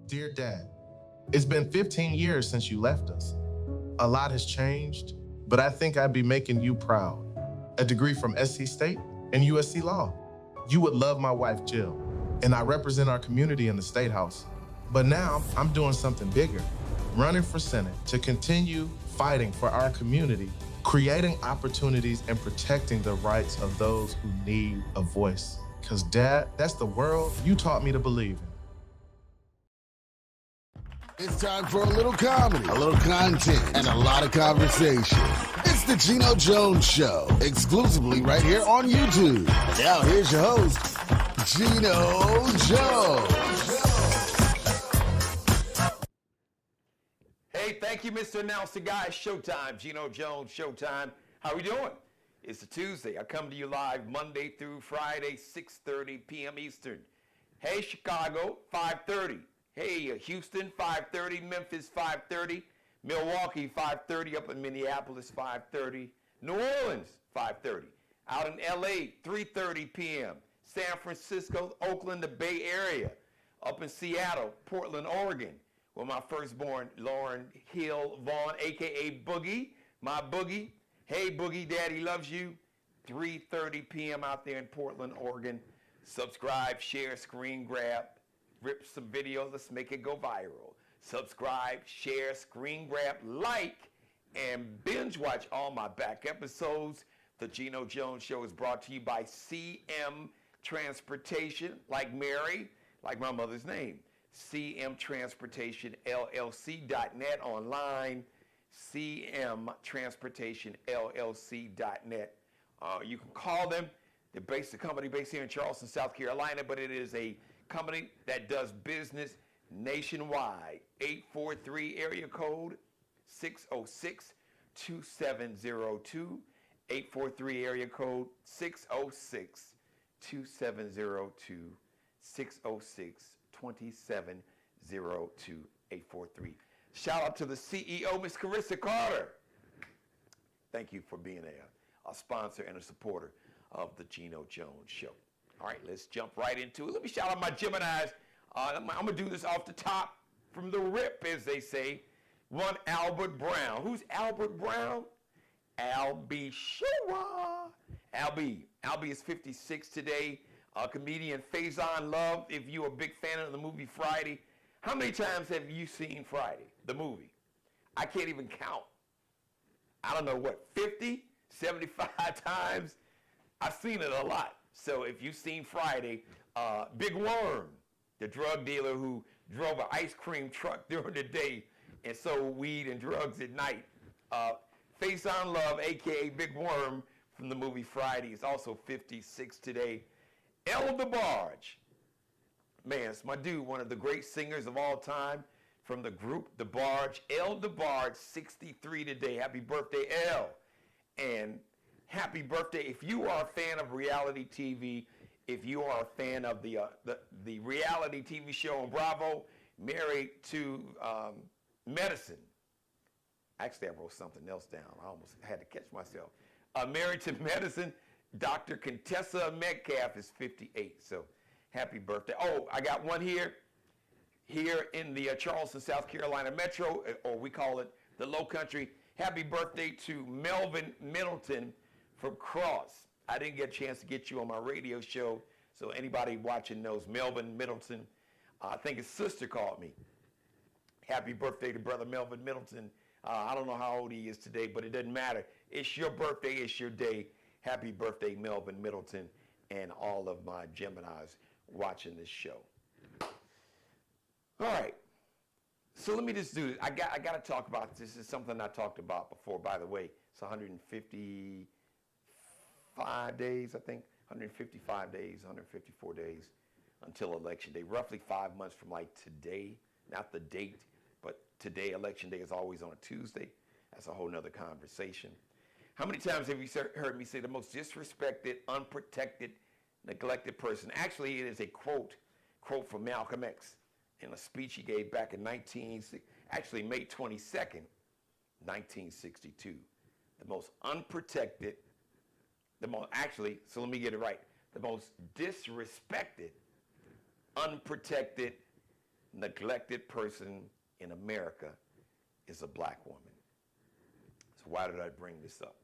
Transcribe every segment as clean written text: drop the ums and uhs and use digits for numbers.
Dear Dad, it's been 15 years since you left us. A lot has changed, but I think I'd be making you proud. A degree from SC State and USC Law. You would love my wife, Jill, and I represent our community in the State House. But now I'm doing something bigger, running for Senate to continue fighting for our community, creating opportunities and protecting the rights of those who need a voice. Because, Dad, that's the world you taught me to believe in. It's time for a little comedy, a little content, and a lot of conversation. It's the Geno Jones Show, exclusively right here on YouTube. Now here's your host, Geno Jones. Hey, thank you, Mr. Announcer Guy. Showtime, Geno Jones, Showtime. How we doing? It's a Tuesday. I come to you live Monday through Friday, 6:30 p.m. Eastern. Hey, Chicago, 5:30. Hey, Houston, 5:30. Memphis, 5:30. Milwaukee, 5:30. Up in Minneapolis, 5:30. New Orleans, 5:30. Out in L.A., 3:30 p.m. San Francisco, Oakland, the Bay Area. Up in Seattle, Portland, Oregon, where my firstborn, Lauren Hill Vaughn, a.k.a. Boogie, my Boogie. Hey, Boogie, Daddy loves you. 3:30 p.m. out there in Portland, Oregon. Subscribe, share, screen grab. Rip some videos, let's make it go viral. Subscribe, share, screen grab, like, and binge watch all my back episodes. The Geno Jones Show is brought to you by CM Transportation, like Mary, like my mother's name. CM Transportation LLC.net online, CM Transportation LLC.net. You can call them. The company based here in Charleston, South Carolina, but it is a company that does business nationwide. 843 area code 606-2702. 843 area code 606-2702. 606-2702. 843. Shout out to the CEO, Miss Carissa Carter. Thank you for being a sponsor and a supporter of the Geno Jones Show. All right, let's jump right into it. Let me shout out my Geminis. I'm going to do this off the top from the rip, as they say. One, Albert Brown. Who's Albert Brown? Albie Showa. Albie is 56 today. Comedian Faison Love, if you're a big fan of the movie Friday. How many times have you seen Friday, the movie? I can't even count. I don't know, 50, 75 times? I've seen it a lot. So if you've seen Friday, Big Worm, the drug dealer who drove an ice cream truck during the day and sold weed and drugs at night. Faison Love, a.k.a. Big Worm from the movie Friday, is also 56 today. El DeBarge, man, it's my dude, one of the great singers of all time from the group DeBarge. El DeBarge, 63 today. Happy birthday, El. And happy birthday. If you are a fan of reality TV, if you are a fan of the reality TV show on Bravo, Married to Medicine. Actually, I wrote something else down. I almost had to catch myself. Married to Medicine, Dr. Contessa Metcalf is 58. So happy birthday. Oh, I got one here. Here in the Charleston, South Carolina Metro, or we call it the Low Country. Happy birthday to Melvin Middleton from Cross. I didn't get a chance to get you on my radio show, so anybody watching knows Melvin Middleton. I think his sister called me. Happy birthday to brother Melvin Middleton. I don't know how old he is today, but it doesn't matter. It's your birthday, it's your day. Happy birthday, Melvin Middleton, and all of my Geminis watching this show. All right. So let me just do this. I got to talk about this. This is something I talked about before, by the way. It's 155 days, I think. 155 days, 154 days until Election Day. Roughly 5 months from like today. Not the date, but today, Election Day, is always on a Tuesday. That's a whole nother conversation. How many times have you heard me say the most disrespected, unprotected, neglected person? Actually, it is a quote from Malcolm X in a speech he gave back in May 22nd, 1962. The most unprotected, so let me get it right. The most disrespected, unprotected, neglected person in America is a black woman. So why did I bring this up?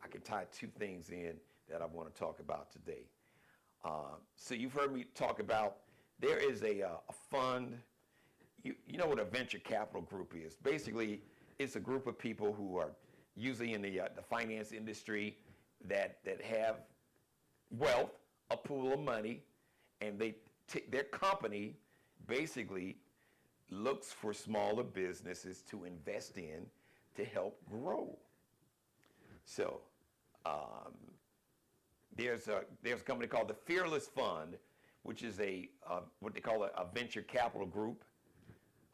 I can tie two things in that I want to talk about today. So you've heard me talk about, there is a fund. You know what a venture capital group is. Basically, it's a group of people who are usually in the finance industry that have wealth, a pool of money, and their company basically looks for smaller businesses to invest in to help grow. So there's a company called the Fearless Fund, which is what they call a venture capital group,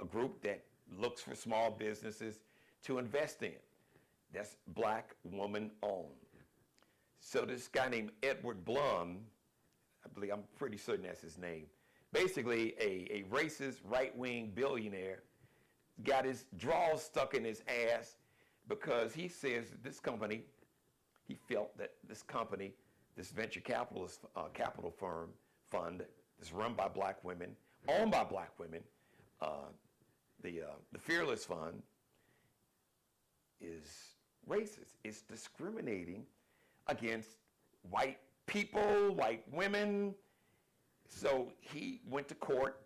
a group that looks for small businesses to invest in. That's black woman owned. So this guy named Edward Blum, I'm pretty certain that's his name, basically a racist right-wing billionaire, got his drawers stuck in his ass because he says that this company, he felt that this company, this venture capitalist capital fund that's run by black women, owned by black women, the Fearless Fund, is racist. It's discriminating against white people, white women. So he went to court,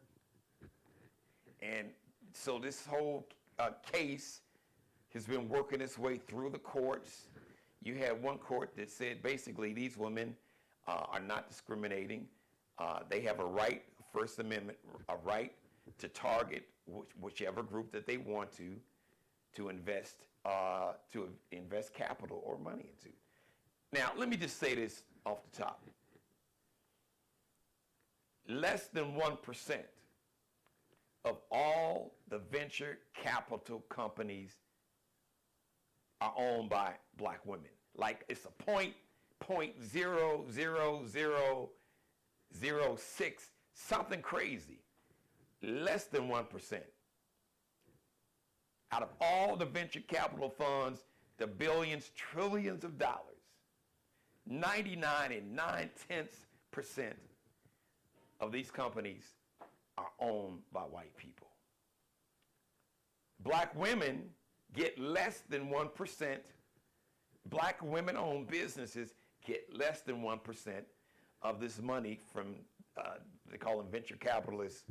and so this whole case has been working its way through the courts. You had one court that said basically these women are not discriminating. They have a right, First Amendment, a right to target whichever group that they want to invest capital or money into. Now, let me just say this off the top. Less than 1% of all the venture capital companies are owned by black women. Like it's a 0.00006, something crazy. Less than 1%. Out of all the venture capital funds, the billions, trillions of dollars, 99.9% of these companies are owned by white people. Black women get less than 1%. Black women-owned businesses get less than 1% of this money from, they call them venture capitalists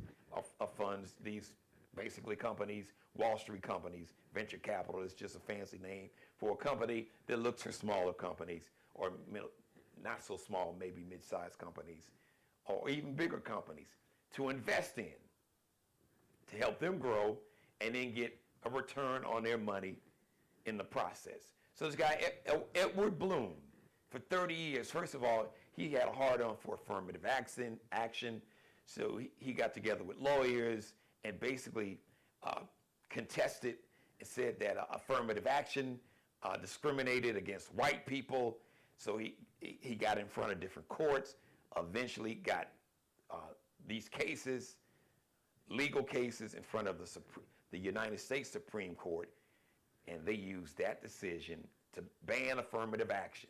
of funds, these basically companies, Wall Street companies. Venture capital is just a fancy name for a company that looks for smaller companies, or not so small, maybe mid-sized companies, or even bigger companies to invest in, to help them grow and then get a return on their money in the process. So this guy, Edward Blum, for 30 years, first of all, he had a hard-on for affirmative action. So he got together with lawyers and basically contested and said that affirmative action discriminated against white people. So he got in front of different courts, eventually got these cases, legal cases, in front of the United States Supreme Court, and they used that decision to ban affirmative action.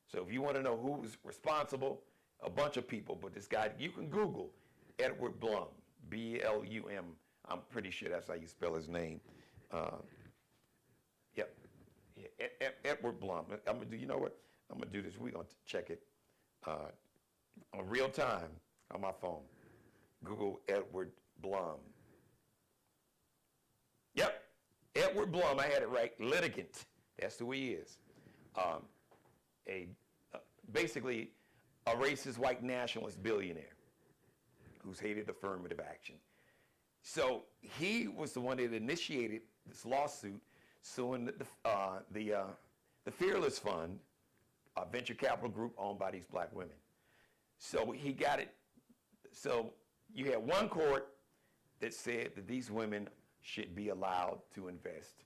So if you want to know who was responsible, a bunch of people, but this guy, you can Google Edward Blum, B-L-U-M. I'm pretty sure that's how you spell his name. Yep, Edward Blum. You know what? I'm gonna do this. We're gonna check it on real time on my phone. Google Edward Blum. Yep, Edward Blum. I had it right. Litigant. That's who he is. Basically a racist white nationalist billionaire who's hated affirmative action. So he was the one that initiated this lawsuit suing the Fearless Fund, a venture capital group owned by these black women. So he got it. So you had one court that said that these women should be allowed to invest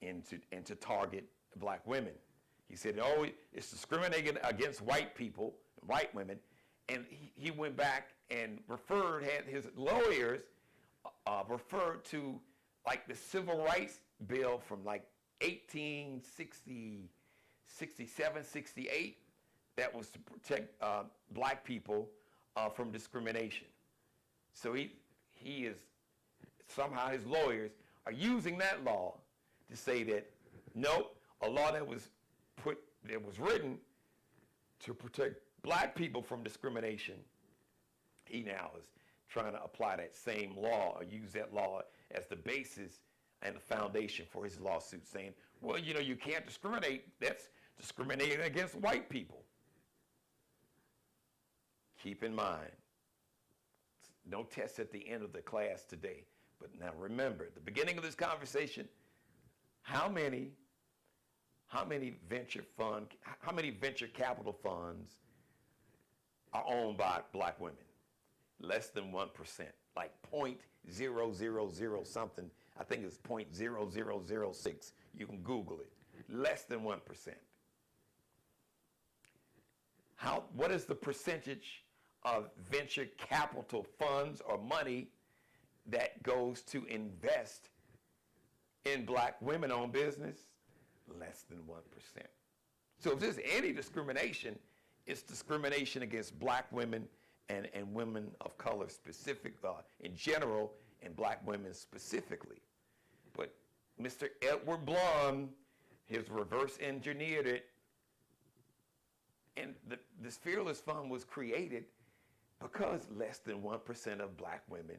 and to target black women. He said, oh, it's discriminating against white people, white women. And he went back and had his lawyers referred to like the Civil Rights Bill from like 1867, 68, that was to protect black people from discrimination. So somehow his lawyers are using that law to say that, nope, a law that was written to protect black people from discrimination, he now is trying to apply that same law or use that law as the basis and the foundation for his lawsuit, saying, well, you can't discriminate. That's discriminating against white people. Keep in mind, no test at the end of the class today. But now remember, at the beginning of this conversation, how many venture capital funds are owned by black women? Less than 1%, like 0.000 something. I think it's 0.0006. You can Google it. Less than 1%. What is the percentage of venture capital funds or money that goes to invest in black women-owned business? Less than 1%. So if there's any discrimination, it's discrimination against black women and women of color in general, and black women specifically. But Mr. Edward Blum has reverse engineered it, and this Fearless Fund was created because less than 1% of black women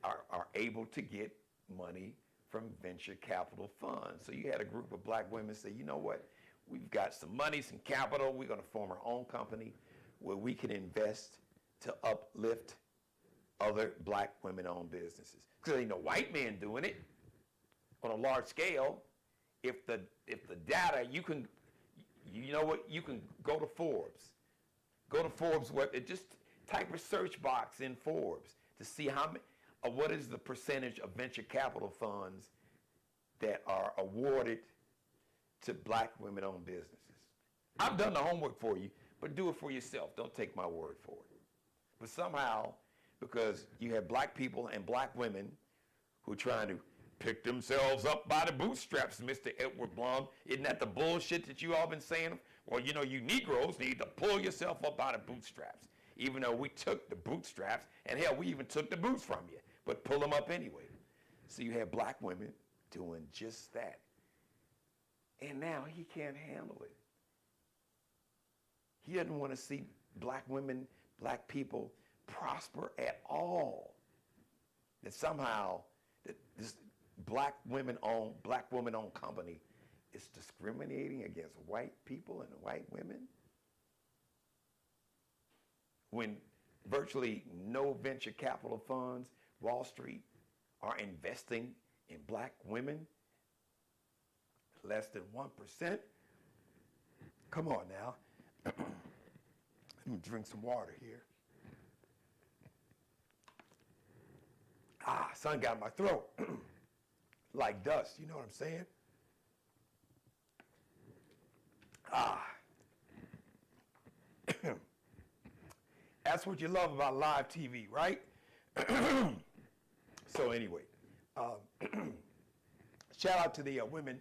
are able to get money from venture capital funds. So you had a group of black women say, you know what, we've got some money, some capital, we're going to form our own company where we can invest to uplift other black women-owned businesses. Because there ain't no white man doing it on a large scale. If the data, you can go to Forbes. Go to Forbes, just type a search box in Forbes to see what is the percentage of venture capital funds that are awarded to black women-owned businesses. I've done the homework for you, but do it for yourself. Don't take my word for it. But somehow, because you have black people and black women who are trying to pick themselves up by the bootstraps, Mr. Edward Blum, isn't that the bullshit that you all been saying? Well, you Negroes need to pull yourself up by the bootstraps, even though we took the bootstraps, and hell, we even took the boots from you, but pull them up anyway. So you have black women doing just that. And now he can't handle it. He doesn't want to see black women, black people prosper at all. That somehow that this black woman-owned company is discriminating against white people and white women, when virtually no venture capital funds, Wall Street, are investing in black women. Less than 1%. Come on now. Let me drink some water here. Sun got in my throat. Like dust, you know what I'm saying? That's what you love about live TV, right? So anyway, shout out to the women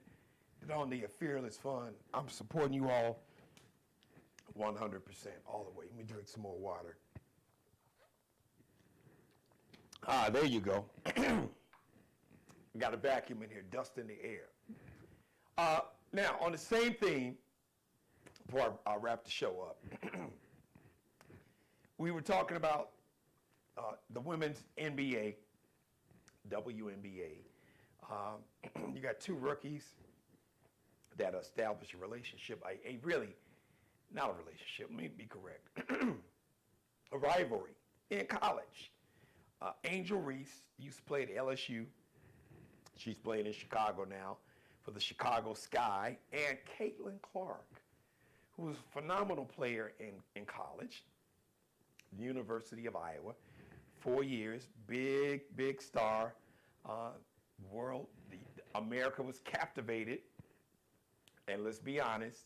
that own the Fearless Fund. I'm supporting you all 100% all the way. Let me drink some more water. There you go. Got a vacuum in here, dust in the air. Now, on the same theme, before I wrap the show up, we were talking about the women's NBA, WNBA. You got two rookies that established a relationship, not a relationship, let me be correct, a rivalry in college. Angel Reese used to play at LSU. She's playing in Chicago now for the Chicago Sky. And Caitlin Clark, who was a phenomenal player in college, the University of Iowa, 4 years, big star. America was captivated. And let's be honest,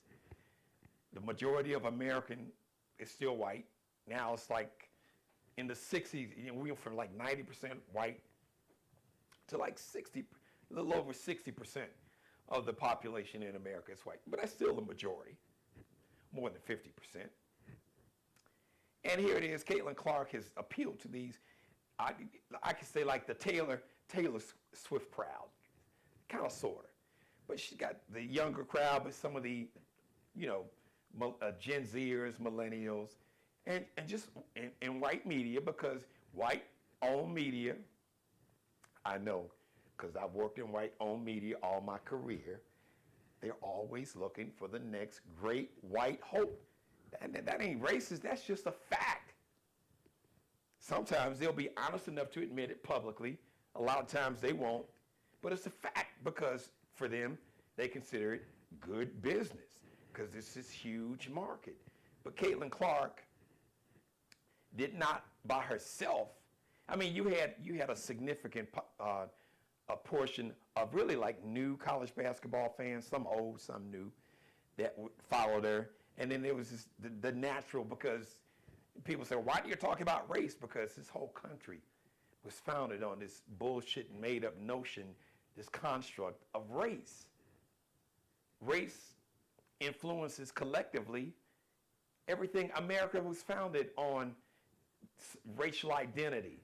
the majority of American is still white. Now it's like in the 60s, we went from like 90% white to like 60, a little over 60% of the population in America is white. But that's still the majority, more than 50%. And here it is, Caitlin Clark has appealed to these I could say like the Taylor Swift crowd, kind of sort of. But she's got the younger crowd, but some of the, Gen Zers, millennials, and just in white media, because white-owned media, I know, because I've worked in white-owned media all my career, they're always looking for the next great white hope. That ain't racist, that's just a fact. Sometimes they'll be honest enough to admit it publicly. A lot of times they won't, but it's a fact because for them, they consider it good business because it's this huge market. But Caitlin Clark did not by herself. I mean, you had a significant a portion of really like new college basketball fans, some old, some new, that followed her. And then there was the natural, because people say, why do you talk about race? Because this whole country was founded on this bullshit made up notion, this construct of race. Race influences collectively everything. America was founded on racial identity,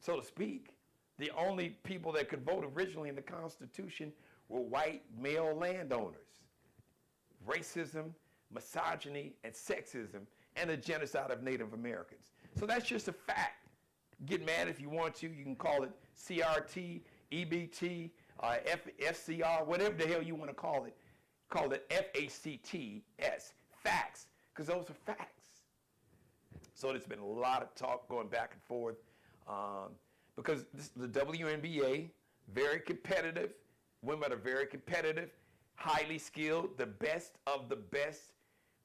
so to speak. The only people that could vote originally in the Constitution were white male landowners. Racism, misogyny, and sexism, and the genocide of Native Americans. So that's just a fact. Get mad if you want to. You can call it CRT, EBT, FCR, whatever the hell you want to call it. Call it FACTS, facts, because those are facts. So there's been a lot of talk going back and forth because the WNBA, very competitive. Women are very competitive, highly skilled, the best of the best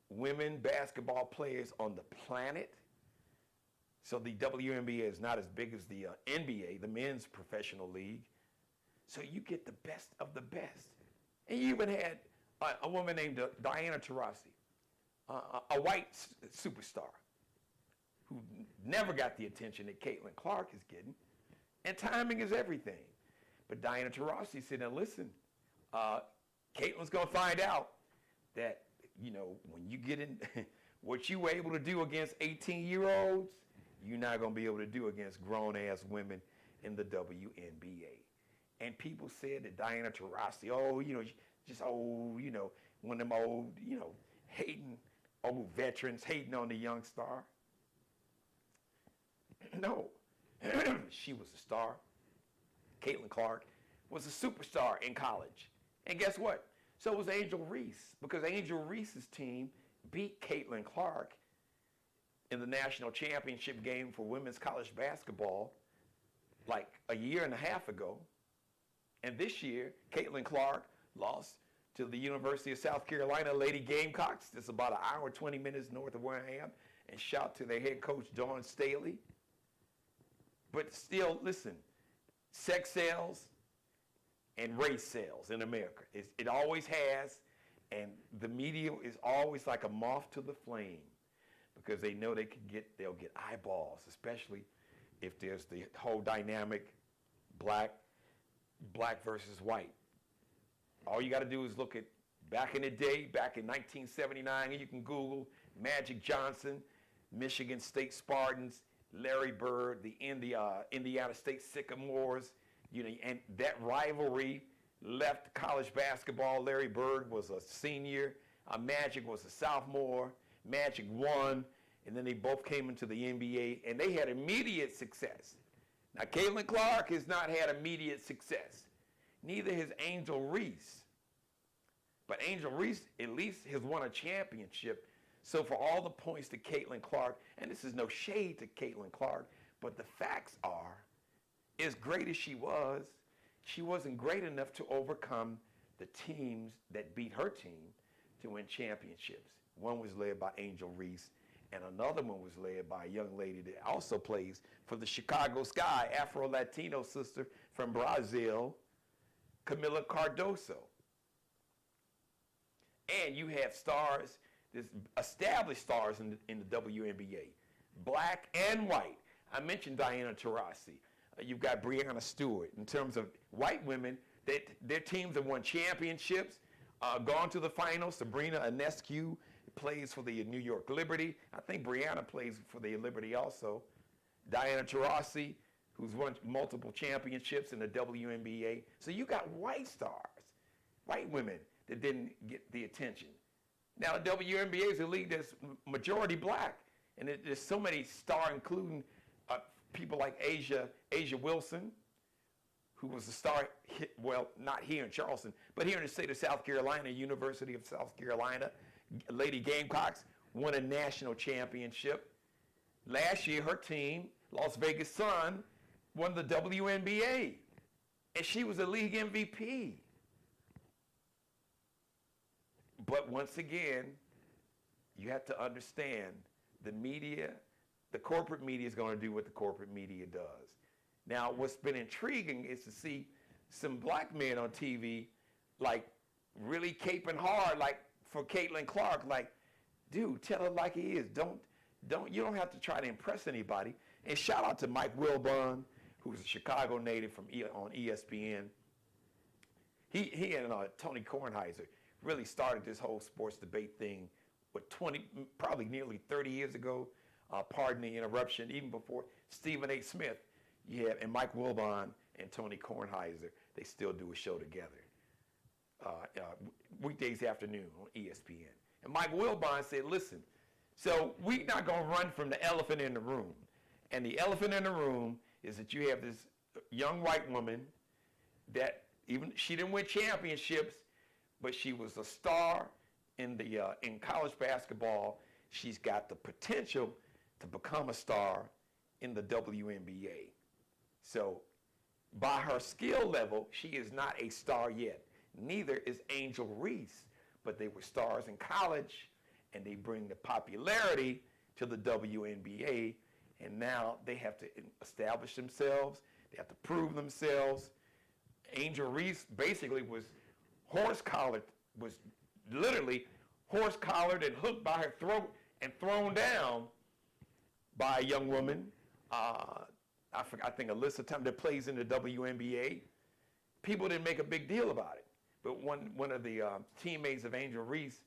women basketball players on the planet. So the WNBA is not as big as the NBA, the men's professional league. So you get the best of the best. And you even had a woman named Diana Taurasi, a white superstar who never got the attention that Caitlin Clark is getting. And timing is everything. But Diana Taurasi said, now listen, Caitlin's going to find out that, when you get in, what you were able to do against 18-year-olds, you're not going to be able to do against grown-ass women in the WNBA. And people said that Diana Taurasi, one of them old, hating, old veterans, hating on the young star. No, she was a star. Caitlin Clark was a superstar in college. And guess what? So was Angel Reese, because Angel Reese's team beat Caitlin Clark in the national championship game for women's college basketball like a year and a half ago. And this year, Caitlin Clark lost to the University of South Carolina Lady Gamecocks. It's about an hour, 20 minutes north of where I am, and shout to their head coach, Dawn Staley. But still, listen, sex sells and race sells in America. It always has, and the media is always like a moth to the flame because they know they'll get eyeballs, especially if there's the whole dynamic black versus white. All you got to do is look at back in the day, back in 1979, and you can Google Magic Johnson, Michigan State Spartans, Larry Bird, the Indiana State Sycamores, and that rivalry left college basketball. Larry Bird was a senior, Magic was a sophomore, Magic won, and then they both came into the NBA, and they had immediate success. Now, Caitlin Clark has not had immediate success. Neither has Angel Reese. But Angel Reese at least has won a championship. So for all the points to Caitlin Clark, and this is no shade to Caitlin Clark, but the facts are, as great as she wasn't great enough to overcome the teams that beat her team to win championships. One was led by Angel Reese, and another one was led by a young lady that also plays for the Chicago Sky, Afro-Latino sister from Brazil, Camila Cardoso. And you have stars, there's established stars in the WNBA, black and white. I mentioned Diana Taurasi. You've got Breanna Stewart. In terms of white women, their teams have won championships, gone to the finals. Sabrina Ionescu plays for the New York Liberty. I think Breanna plays for the Liberty also. Diana Taurasi, who's won multiple championships in the WNBA. So you got white stars, white women that didn't get the attention. Now the WNBA is a league that's majority black, and there's so many stars, including people like Asia Wilson, who was a star, well, not here in Charleston, but here in the state of South Carolina, University of South Carolina. Lady Gamecocks won a national championship. Last year, her team, Las Vegas Sun, won the WNBA, and she was a league MVP. But once again, you have to understand the media, the corporate media is going to do what the corporate media does. Now, what's been intriguing is to see some black men on TV, like really caping hard, like for Caitlin Clark, like, dude, tell it like it is. You don't have to try to impress anybody. And shout out to Mike Wilbon, who's a Chicago native on ESPN. He and Tony Kornheiser really started this whole sports debate thing with probably nearly 30 years ago. Pardon the interruption, even before Stephen A. Smith. And Mike Wilbon and Tony Kornheiser, they still do a show together. Weekdays afternoon on ESPN. And Mike Wilbon said, listen, so we're not going to run from the elephant in the room. And the elephant in the room is that you have this young white woman that she didn't win championships, but she was a star in college basketball. She's got the potential to become a star in the WNBA. So by her skill level, she is not a star yet. Neither is Angel Reese, but they were stars in college, and they bring the popularity to the WNBA, and now they have to establish themselves. They have to prove themselves. Angel Reese basically was literally horse-collared and hooked by her throat and thrown down by a young woman. I think Alyssa Thompson, that plays in the WNBA. People didn't make a big deal about it. But one of the teammates of Angel Reese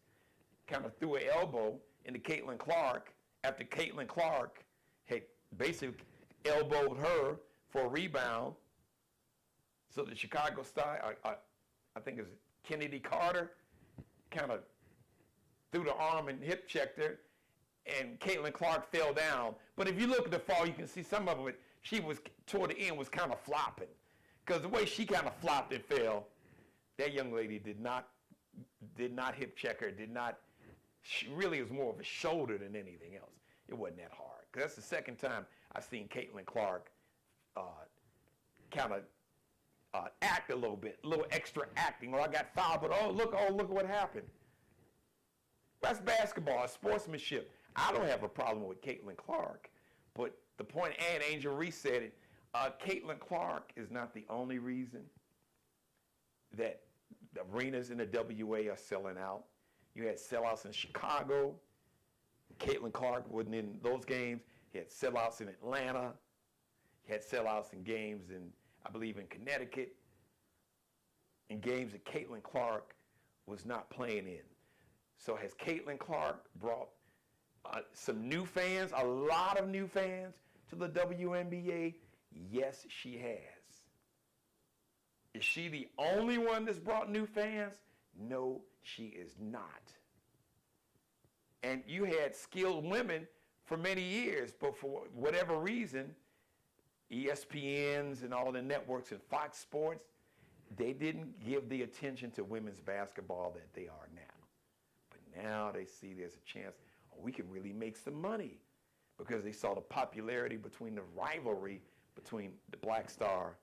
kind of threw an elbow into Caitlin Clark after Caitlin Clark had basically elbowed her for a rebound. So the Chicago Star, I think it was Kennedy Carter, kind of threw the arm and hip checked her, and Caitlin Clark fell down. But if you look at the fall, you can see some of it. She was, toward the end, was kind of flopping. Because the way she kind of flopped and fell, that young lady did not hip check her, really was more of a shoulder than anything else. It wasn't that hard. Because that's the second time I've seen Caitlin Clark kind of act a little bit, a little extra acting, or I got fouled, but look what happened. That's basketball, it's sportsmanship. I don't have a problem with Caitlin Clark, but the point, and Angel Reese said it, Caitlin Clark is not the only reason that the arenas in the WA are selling out. You had sellouts in Chicago. Caitlin Clark wasn't in those games. You had sellouts in Atlanta. You had sellouts in games in, I believe, in Connecticut, in games that Caitlin Clark was not playing in. So has Caitlin Clark brought some new fans, a lot of new fans to the WNBA? Yes, she has. Is she the only one that's brought new fans? No, she is not. And you had skilled women for many years, but for whatever reason, ESPNs and all the networks and Fox Sports, they didn't give the attention to women's basketball that they are now. But now they see there's a chance, we can really make some money, because they saw the popularity between the rivalry between the black star,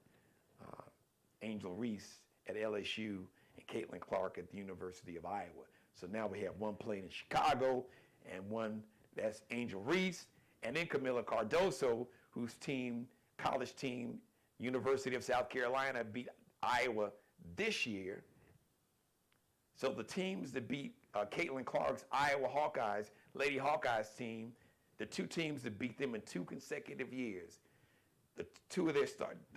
Angel Reese at LSU, and Caitlin Clark at the University of Iowa. So now we have one playing in Chicago, and one that's Angel Reese, and then Camila Cardoso, whose college team, University of South Carolina, beat Iowa this year. So the teams that beat Caitlin Clark's Iowa Hawkeyes, Lady Hawkeyes team, the two teams that beat them in 2 consecutive years, the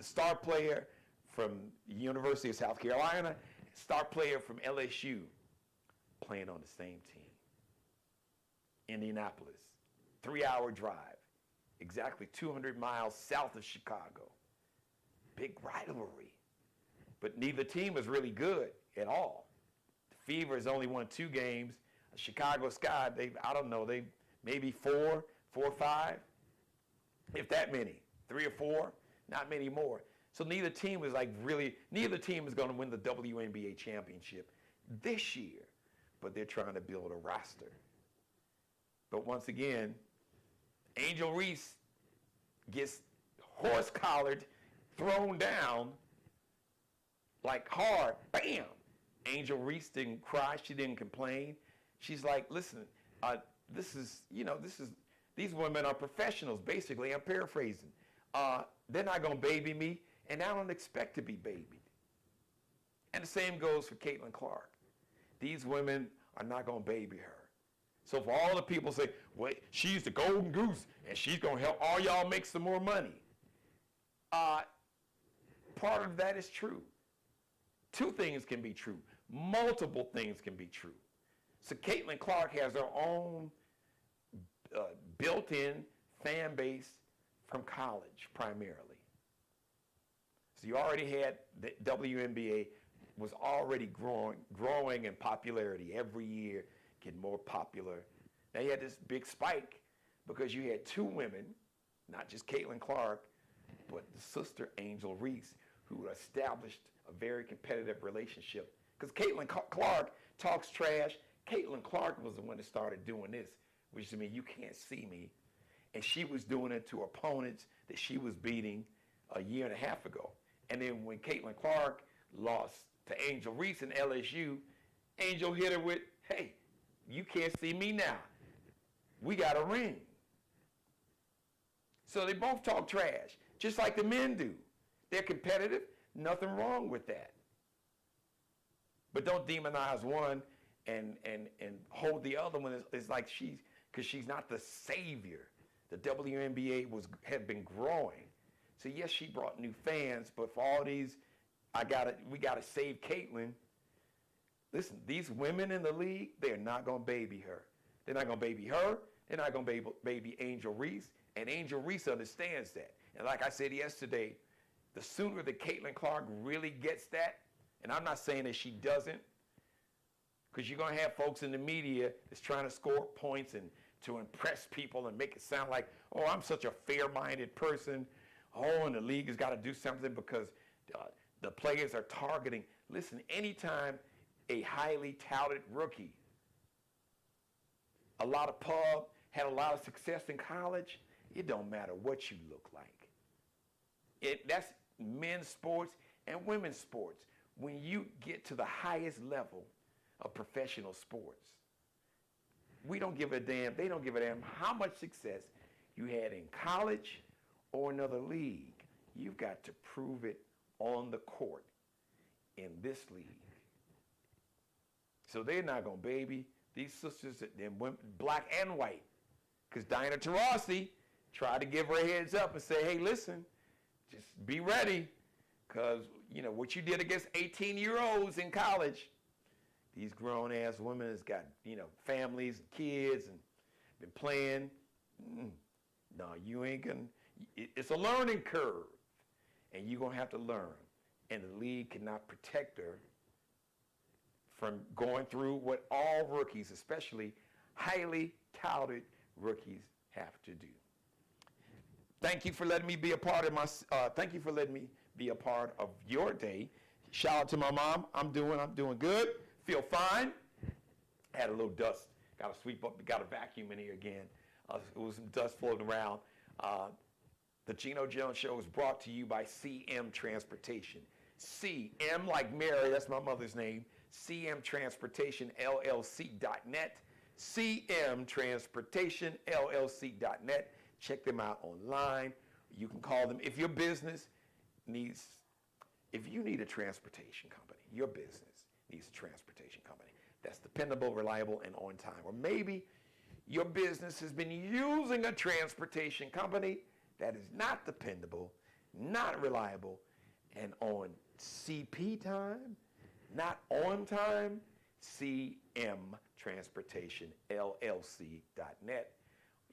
star player from University of South Carolina, star player from LSU, playing on the same team. Indianapolis, 3-hour drive. exactly 200 miles south of Chicago. Big rivalry. But neither team is really good at all. The Fever has only won 2 games. Chicago Sky, I don't know, they maybe 4 or 5, if that many, 3 or 4, not many more. So neither team is neither team is going to win the WNBA championship this year, but they're trying to build a roster. But once again, Angel Reese gets horse-collared, thrown down, like hard, bam. Angel Reese didn't cry, she didn't complain. She's like, listen, these women are professionals, basically. I'm paraphrasing. They're not going to baby me, and I don't expect to be babied. And the same goes for Caitlin Clark. These women are not going to baby her. So for all the people say, well, she's the golden goose, and she's going to help all y'all make some more money. Part of that is true. 2 things can be true. Multiple things can be true. So Caitlin Clark has her own built-in fan base from college primarily. So you already had the WNBA was already growing in popularity every year, getting more popular. Now you had this big spike because you had 2 women, not just Caitlin Clark, but the sister Angel Reese, who established a very competitive relationship. Because Caitlin Clark talks trash. Caitlin Clark was the one that started doing this, which means you can't see me. And she was doing it to opponents that she was beating a year and a half ago. And then when Caitlin Clark lost to Angel Reese in LSU, Angel hit her with, hey, you can't see me now. We got a ring. So they both talk trash, just like the men do. They're competitive, nothing wrong with that. But don't demonize one and hold the other one. It's like because she's not the savior. The WNBA had been growing. So yes, she brought new fans, but for all these, we gotta save Caitlin. Listen, these women in the league, they're not gonna baby her. They're not gonna baby her. They're not gonna baby Angel Reese. And Angel Reese understands that. And like I said yesterday, the sooner that Caitlin Clark really gets that, and I'm not saying that she doesn't, because you're going to have folks in the media that's trying to score points and to impress people and make it sound like, oh, I'm such a fair-minded person. Oh, and the league has got to do something because the players are targeting. Listen, anytime a highly touted rookie, a lot of pub, had a lot of success in college, it don't matter what you look like. That's men's sports and women's sports. When you get to the highest level of professional sports, we don't give a damn, they don't give a damn how much success you had in college or another league. You've got to prove it on the court in this league. So they're not going to baby these sisters, them women, black and white. Because Diana Taurasi tried to give her a heads up and say, hey, listen, just be ready. Because, what you did against 18-year-olds in college, these grown-ass women has got, families and kids and been playing. No, you ain't going to. It's a learning curve. And you're going to have to learn. And the league cannot protect her from going through what all rookies, especially highly touted rookies, have to do. Thank you for letting me be a part of thank you for letting me be a part of your day. Shout out to my mom. I'm doing good. Feel fine. Had a little dust. Got to sweep up. Got a vacuum in here again. It was some dust floating around. The Geno Jones Show is brought to you by CM Transportation. CM like Mary, that's my mother's name. CM Transportation LLC.net. CM Transportation LLC.net. Check them out online. You can call them if your business needs, if you need a transportation company, your business needs a transportation company that's dependable, reliable, and on time. Or maybe your business has been using a transportation company that is not dependable, not reliable, and on CP time, not on time. CM Transportation LLC.net.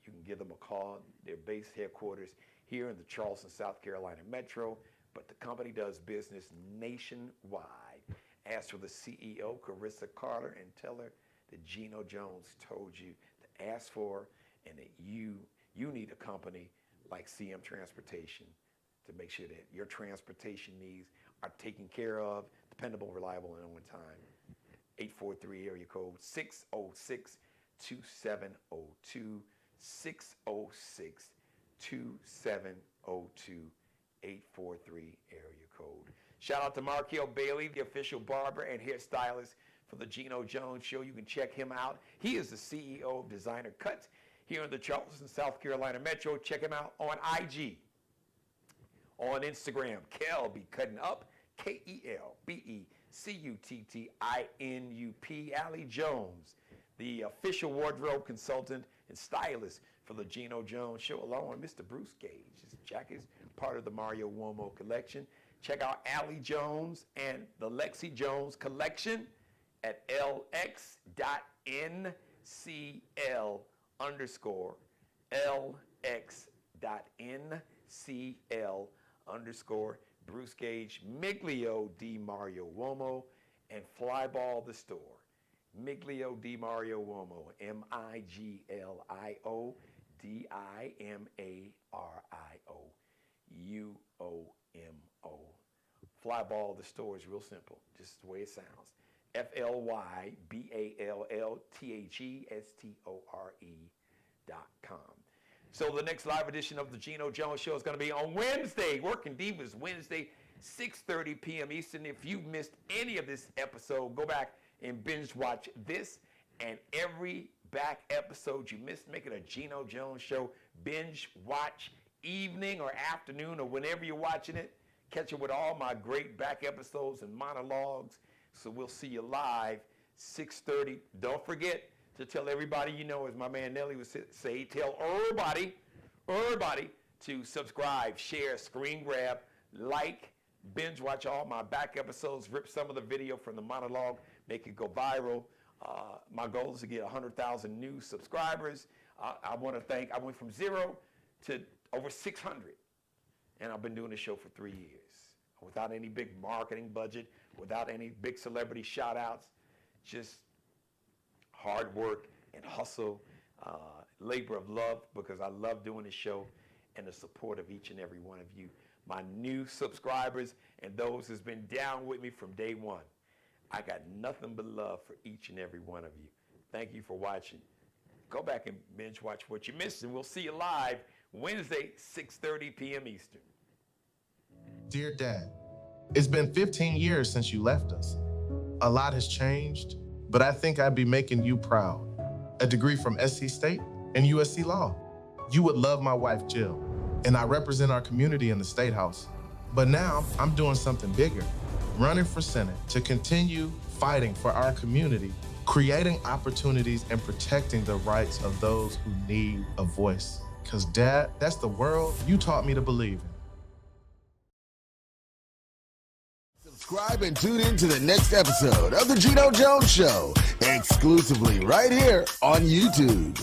you can give them a call. Their base headquarters here in the Charleston, South Carolina metro, but the company does business nationwide. Ask for the CEO, Carissa Carter, and tell her that Geno Jones told you to ask for, and that you need a company like CM Transportation to make sure that your transportation needs are taken care of, dependable, reliable, and on time. 843 area code 606-2702, 606-2702, 843 area code. Shout out to Markel Bailey, the official barber and hairstylist for the Geno Jones Show. You can check him out. He is the CEO of Designer Cuts here in the Charleston, South Carolina metro. Check him out on IG. On Instagram, Kel be cutting up, KELBECUTTINUP. Allie Jones, the official wardrobe consultant and stylist for the Geno Jones Show, along with Mr. Bruce Gage. His jacket is part of the Mario Uomo collection. Check out Allie Jones and the Lexi Jones collection at lx.ncl_lx.ncl_ Bruce Gage, Miglio Di Mario Uomo, and Flyball the Store. Miglio Di Mario Uomo, MIGLIODIMARIOUOMO. Flyball the Store is real simple, just the way it sounds. FLYBALLTHESTORE.com. So the next live edition of the Geno Jones Show is going to be on Wednesday, Working Divas Wednesday, 6:30 p.m. Eastern. If you missed any of this episode, go back and binge watch this and every back episode you missed. Make it a Geno Jones Show binge watch evening or afternoon or whenever you're watching it. Catch it with all my great back episodes and monologues. So we'll see you live, 6:30. Don't forget to tell everybody you know, as my man Nelly would say, tell everybody to subscribe, share, screen grab, like, binge watch all my back episodes, rip some of the video from the monologue, make it go viral. My goal is to get 100,000 new subscribers. I want to thank, I went from 0 to over 600, and I've been doing the show for 3 years without any big marketing budget, without any big celebrity shout outs, just hard work and hustle, labor of love, because I love doing this show and the support of each and every one of you, my new subscribers and those who's been down with me from day one. I got nothing but love for each and every one of you. Thank you for watching. Go back and binge watch what you missed, and we'll see you live Wednesday, 6:30 p.m. Eastern. Dear Dad, it's been 15 years since you left us. A lot has changed, but I think I'd be making you proud. A degree from SC State and USC Law. You would love my wife, Jill, and I represent our community in the State House. But now I'm doing something bigger, running for Senate to continue fighting for our community, creating opportunities and protecting the rights of those who need a voice. Because Dad, that's the world you taught me to believe in. Subscribe and tune in to the next episode of The Geno Jones Show, exclusively right here on YouTube.